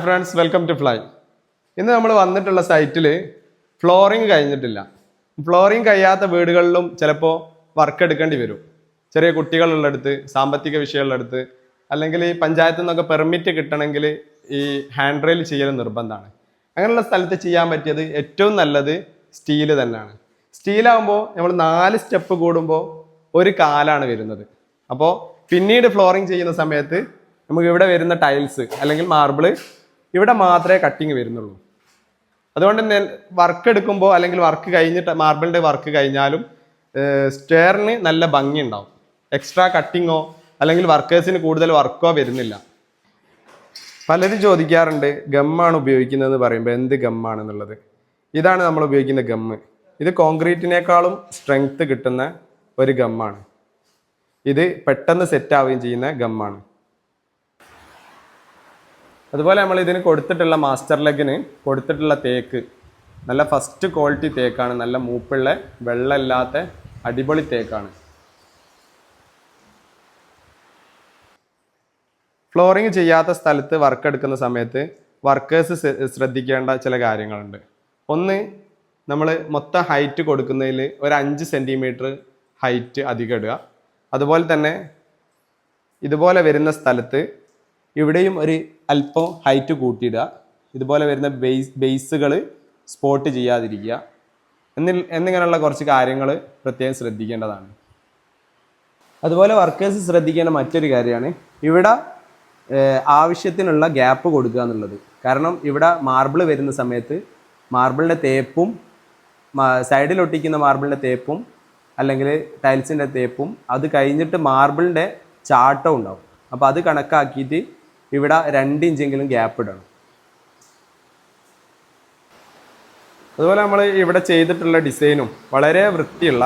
Friends, welcome to fly. ഇന്ന് നമ്മൾ വന്നിട്ടുള്ള സൈറ്റിൽ ഫ്ലോറിങ് കഴിഞ്ഞിട്ടില്ല. ഫ്ലോറിങ് കഴിയാത്ത വീടുകളിലും ചിലപ്പോൾ വർക്ക് എടുക്കേണ്ടി വരും. ചെറിയ കുട്ടികളുള്ളടുത്ത്, സാമ്പത്തിക വിഷയമുള്ളടുത്ത്, അല്ലെങ്കിൽ ഈ പഞ്ചായത്തിൽ നിന്നൊക്കെ പെർമിറ്റ് കിട്ടണമെങ്കിൽ ഈ ഹാൻഡ് റെയിൽ ചെയ്യൽ നിർബന്ധമാണ്. അങ്ങനെയുള്ള സ്ഥലത്ത് ചെയ്യാൻ പറ്റിയത് ഏറ്റവും നല്ലത് സ്റ്റീല് തന്നെയാണ്. സ്റ്റീലാകുമ്പോൾ നമ്മൾ 4 സ്റ്റെപ്പ് കൂടുമ്പോൾ ഒരു കാലാണ് വരുന്നത്. അപ്പോൾ പിന്നീട് ഫ്ലോറിങ് ചെയ്യുന്ന സമയത്ത് നമുക്ക് ഇവിടെ വരുന്ന ടൈൽസ് അല്ലെങ്കിൽ മാർബിള് ഇവിടെ മാത്രമേ കട്ടിങ് വരുന്നുള്ളൂ. അതുകൊണ്ട് തന്നെ വർക്ക് എടുക്കുമ്പോൾ അല്ലെങ്കിൽ വർക്ക് കഴിഞ്ഞിട്ട് മാർബിളിൻ്റെ വർക്ക് കഴിഞ്ഞാലും സ്റ്റെയറിന് നല്ല ഭംഗി ഉണ്ടാവും. എക്സ്ട്രാ കട്ടിങ്ങോ അല്ലെങ്കിൽ വർക്കേഴ്സിന് കൂടുതൽ വർക്കോ വരുന്നില്ല. പലരും ചോദിക്കാറുണ്ട് ഗമ്മാണ് ഉപയോഗിക്കുന്നതെന്ന് പറയുമ്പോൾ എന്ത് ഗമ്മാണെന്നുള്ളത്. ഇതാണ് നമ്മൾ ഉപയോഗിക്കുന്ന ഗമ്മ്. ഇത് കോൺക്രീറ്റിനേക്കാളും സ്ട്രെങ്ത് കിട്ടുന്ന ഒരു ഗമ്മാണ്. ഇത് പെട്ടെന്ന് സെറ്റ് ആവുകയും ചെയ്യുന്ന ഗമ്മാണ്. അതുപോലെ നമ്മൾ ഇതിന് കൊടുത്തിട്ടുള്ള മാസ്റ്റർ ലെഗിന് കൊടുത്തിട്ടുള്ള തേക്ക് നല്ല ഫസ്റ്റ് ക്വാളിറ്റി തേക്കാണ്. നല്ല മൂപ്പുള്ള വെള്ളമില്ലാത്ത അടിപൊളി തേക്കാണ്. ഫ്ലോറിങ് ചെയ്യാത്ത സ്ഥലത്ത് വർക്ക് എടുക്കുന്ന സമയത്ത് വർക്കേഴ്സ് ശ്രദ്ധിക്കേണ്ട ചില കാര്യങ്ങളുണ്ട്. ഒന്ന്, നമ്മൾ മൊത്തം ഹൈറ്റ് കൊടുക്കുന്നതിൽ ഒരു 5 സെൻറ്റിമീറ്റർ ഹൈറ്റ് അധികം ഇടുക. അതുപോലെ തന്നെ ഇതുപോലെ വരുന്ന സ്ഥലത്ത് ഇവിടെയും ഒരു അല്പം ഹൈറ്റ് കൂട്ടിയിടുക. ഇതുപോലെ വരുന്ന ബേസുകൾ സ്പോട്ട് ചെയ്യാതിരിക്കുക എന്നിങ്ങനെയുള്ള കുറച്ച് കാര്യങ്ങൾ പ്രത്യേകം ശ്രദ്ധിക്കേണ്ടതാണ്. അതുപോലെ വർക്കേഴ്സ് ശ്രദ്ധിക്കേണ്ട മറ്റൊരു കാര്യമാണ് ഇവിടെ ആവശ്യത്തിനുള്ള ഗ്യാപ്പ് കൊടുക്കുക എന്നുള്ളത്. കാരണം ഇവിടെ മാർബിൾ വരുന്ന സമയത്ത് മാർബിളിൻ്റെ തേപ്പും സൈഡിൽ ഒട്ടിക്കുന്ന മാർബിളിൻ്റെ തേപ്പും അല്ലെങ്കിൽ ടൈൽസിൻ്റെ തേപ്പും അത് കഴിഞ്ഞിട്ട് മാർബിളിൻ്റെ ചാട്ടം ഉണ്ടാവും. അപ്പോൾ അത് കണക്കാക്കിയിട്ട് ഇവിടെ 2 ഇഞ്ചെങ്കിലും ഗ്യാപ്പ് ഇടണം. അതുപോലെ നമ്മൾ ഇവിടെ ചെയ്തിട്ടുള്ള ഡിസൈനും വളരെ വൃത്തിയുള്ള,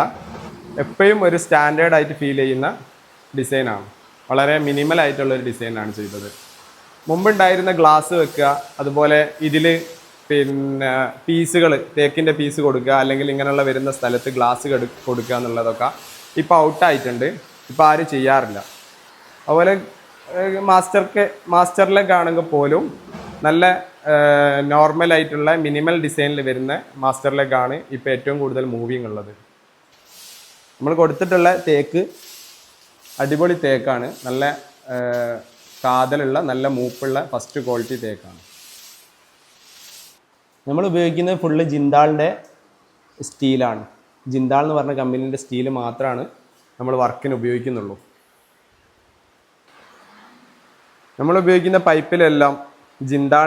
എപ്പോഴും ഒരു സ്റ്റാൻഡേർഡ് ആയിട്ട് ഫീൽ ചെയ്യുന്ന ഡിസൈനാണ്. വളരെ മിനിമൽ ആയിട്ടുള്ളൊരു ഡിസൈനാണ് ചെയ്തത്. മുമ്പുണ്ടായിരുന്ന ഗ്ലാസ് വെക്കുക, അതുപോലെ ഇതിൽ പിന്നെ പീസുകൾ, തേക്കിൻ്റെ പീസ് കൊടുക്കുക, അല്ലെങ്കിൽ ഇങ്ങനെയുള്ള വരുന്ന സ്ഥലത്ത് ഗ്ലാസ് കൊടുക്കുക എന്നുള്ളതൊക്കെ ഇപ്പോൾ ഔട്ടായിട്ടുണ്ട്. ഇപ്പോൾ ആരും ചെയ്യാറില്ല. അതുപോലെ മാസ്റ്റർ ലെഗ് ആണെങ്കിൽ പോലും നല്ല നോർമലായിട്ടുള്ള മിനിമൽ ഡിസൈനിൽ വരുന്ന മാസ്റ്റർ ലെഗ് ആണ് ഇപ്പോൾ ഏറ്റവും കൂടുതൽ മൂവിങ് ഉള്ളത്. നമ്മൾ കൊടുത്തിട്ടുള്ള തേക്ക് അടിപൊളി തേക്കാണ്. നല്ല കാതലുള്ള നല്ല മൂപ്പുള്ള ഫസ്റ്റ് ക്വാളിറ്റി തേക്കാണ്. നമ്മൾ ഉപയോഗിക്കുന്നത് ഫുള്ള് ജിന്താളിൻ്റെ സ്റ്റീലാണ്. ജിന്താൾ എന്ന് പറഞ്ഞ കമ്പനീൻ്റെ സ്റ്റീല് മാത്രമാണ് നമ്മൾ വർക്കിന് ഉപയോഗിക്കുന്നുള്ളൂ. നമ്മൾ ഉപയോഗിക്കുന്ന പൈപ്പിലെല്ലാം ജിന്താൾ